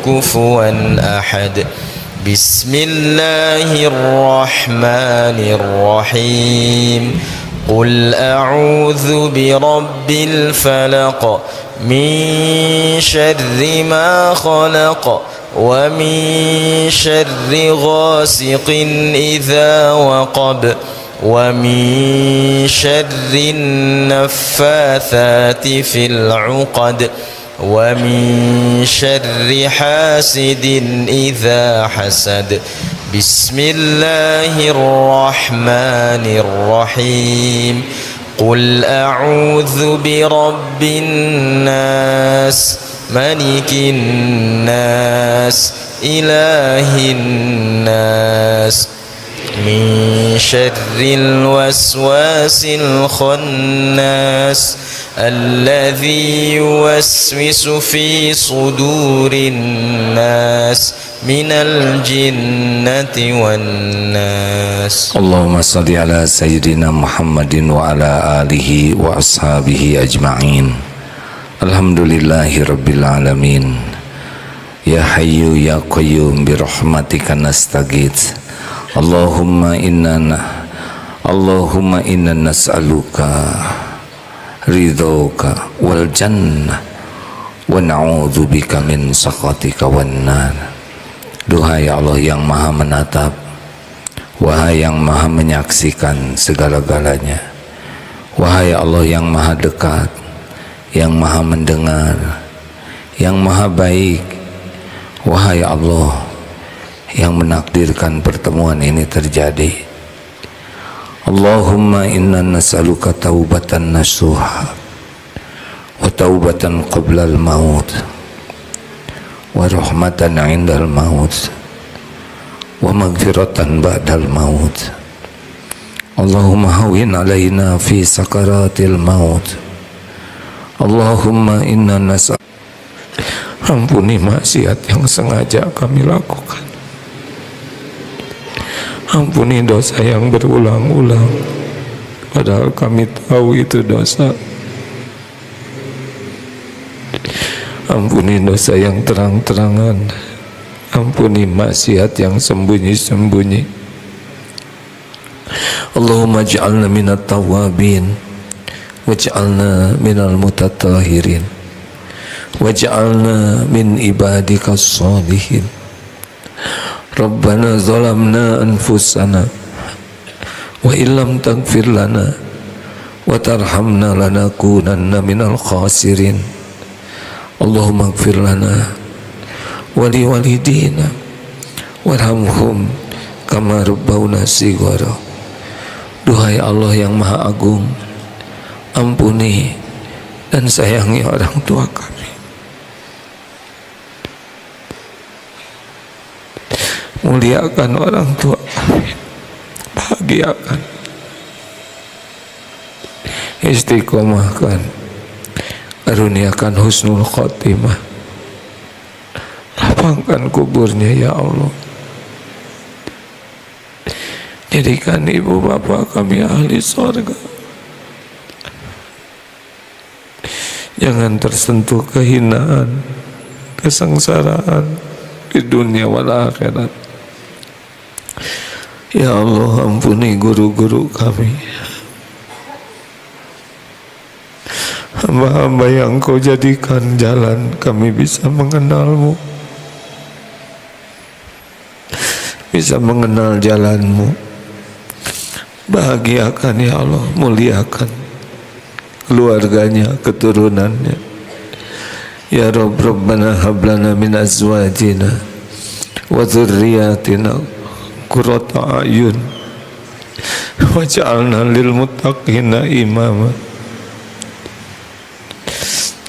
كفوا أحد. بسم الله الرحمن الرحيم. قل أعوذ برب الفلق من شر ما خلق ومن شر غاسق إذا وقب ومن شر النفاثات في العقد ومن شر حاسد إذا حسد. بسم الله الرحمن الرحيم. قل أعوذ برب الناس ملك الناس إله الناس من شر الوسواس الخناس الذي يوسوس في صدور الناس من الجنة والناس. اللهم صل على سيدنا محمد وعلى آله وأصحابه أجمعين. Alhamdulillahi Rabbil Alamin. Ya Hayyu Ya Qayyum birahmatika nastaghits. Allahumma inna nas'aluka ridhoka wal jannah wa na'udzubika min sakhatika wan nar. Duhai Allah yang maha menatap, wahai yang maha menyaksikan segala-galanya, wahai Allah yang maha dekat, yang maha mendengar, yang maha baik, wahai Allah yang menakdirkan pertemuan ini terjadi. Allahumma inna nas'aluka taubatan nasuha wa taubatan qabla al-maut wa rahmatan 'inda al-maut wa maghfiratan ba'da al-maut. Allahumma hawwin 'alaina fi sakaratil maut. Allahumma inna nas'aluka. Ampuni maksiat yang sengaja kami lakukan. Ampuni dosa yang berulang-ulang padahal kami tahu itu dosa. Ampuni dosa yang terang-terangan. Ampuni maksiat yang sembunyi-sembunyi. Allahumma ij'alna minat tawabin waj'alna minal mutatahhirin waj'alna min ibadikas sholihin. Rabbana zalamna anfusana wa illam taghfir lana wa tarhamna lanakunanna minal khasirin. Allahumma ighfir lana wa liwalidina warhamhum kama rabbawna shighara. Duhai Allah yang Maha Agung, ampuni dan sayangi orang tua kami muliakan orang tua kami, bahagiakan, istiqomahkan, karuniakan husnul khotimah, lapangkan kuburnya ya Allah. Jadikan ibu bapak kami ahli surga. Jangan tersentuh kehinaan, kesengsaraan di dunia wal akhirat. Ya Allah, ampuni guru-guru kami, hamba-hamba yang Kau jadikan jalan kami bisa mengenal-Mu, bisa mengenal jalan-Mu. Bahagiakan ya Allah, muliakan keluarganya, keturunannya. Ya Rabb, Rabbana hablana min azwajina wa dzurriyyatina qurrata a'yun waj'alna lil muttaqina imama.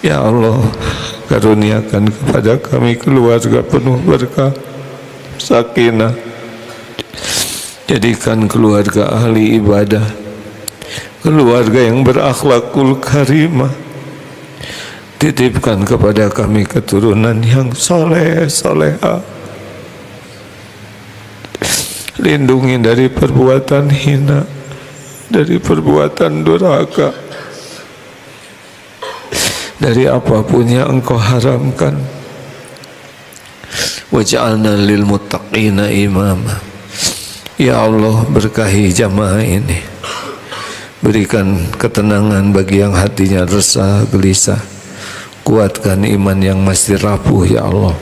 Ya Allah, karuniakan kepada kami keluarga penuh berkah, sakinah. Jadikan keluarga ahli ibadah, keluarga yang berakhlakul karimah. Titipkan kepada kami keturunan yang soleh, soleha. Lindungi dari perbuatan hina, dari perbuatan durhaka, dari apapun yang Engkau haramkan. Waj'alna lil muttaqina imama. Ya Allah, berkahi jamaah ini, berikan ketenangan bagi yang hatinya resah, gelisah. Kuatkan iman yang masih rapuh ya Allah.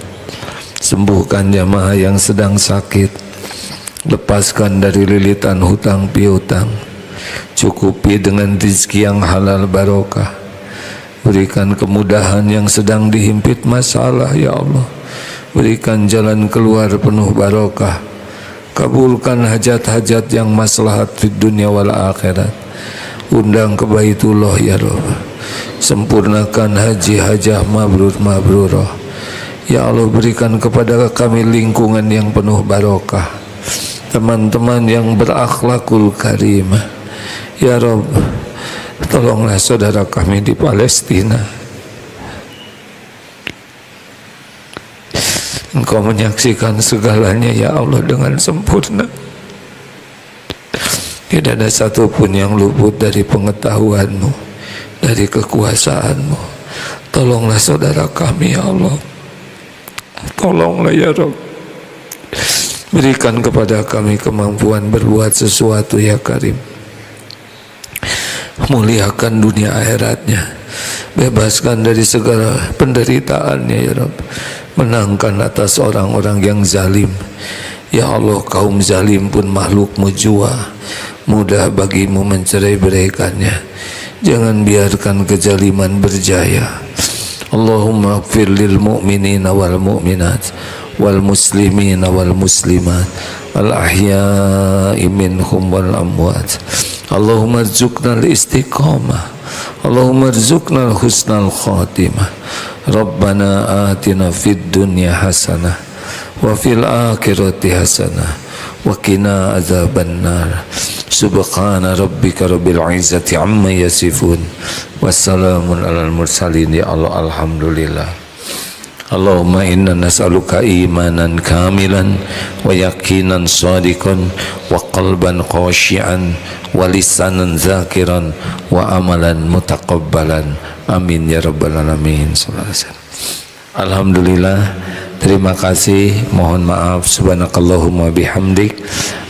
Sembuhkan jamaah yang sedang sakit. Lepaskan dari lilitan hutang piutang. Cukupi dengan rezeki yang halal barokah. Berikan kemudahan yang sedang dihimpit masalah ya Allah. Berikan jalan keluar penuh barokah. Kabulkan hajat-hajat yang maslahat di dunia wal akhirat. Undang ke Baitullah ya Rabb. Sempurnakan haji hajah mabrur mabrurah. Ya Allah, berikan kepada kami lingkungan yang penuh barokah, teman-teman yang berakhlakul karimah. Ya Rabb, tolonglah saudara kami di Palestina. Engkau menyaksikan segalanya ya Allah dengan sempurna. Tidak ada satupun yang luput dari pengetahuan-Mu, dari kekuasaan-Mu. Tolonglah saudara kami ya Allah. Tolonglah ya Rabb. Berikan kepada kami kemampuan berbuat sesuatu ya Karim. Muliakan dunia akhiratnya. Bebaskan dari segala penderitaannya ya Rabb. Menangkan atas orang-orang yang zalim. Ya Allah, kaum zalim pun makhluk-Mu jua. Mudah bagimu mencerai-beraikannya. Jangan biarkan kezaliman berjaya. Allahumma ighfir lil mu'minina wal mu'minat wal muslimina wal muslimat al ahya'i minhum wal amwat. Allahumma rzuqna al istiqamah. Allahumma rzuqna al husnal khatimah. Rabbana atina fid dunya hasanah wa fil akhirati hasanah wa qina azabannar. Subhana rabbika rabbil izzati amma yasifun. Wassalamun alal mursalin. Ya Allah, alhamdulillah. Allahumma inna nas'aluka imanan kamilan wa yaqinan sadiqan wa qalban khashi'an wa lisanan zakiran wa amalan mutaqabbalan. Amin ya rabbal alamin. Alhamdulillah. Terima kasih. Mohon maaf. Subhanakallahumma bihamdik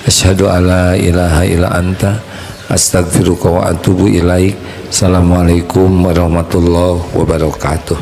asyhadu alla ilaha illa anta astaghfiruka wa atubu ilaik. Assalamualaikum warahmatullahi wabarakatuh.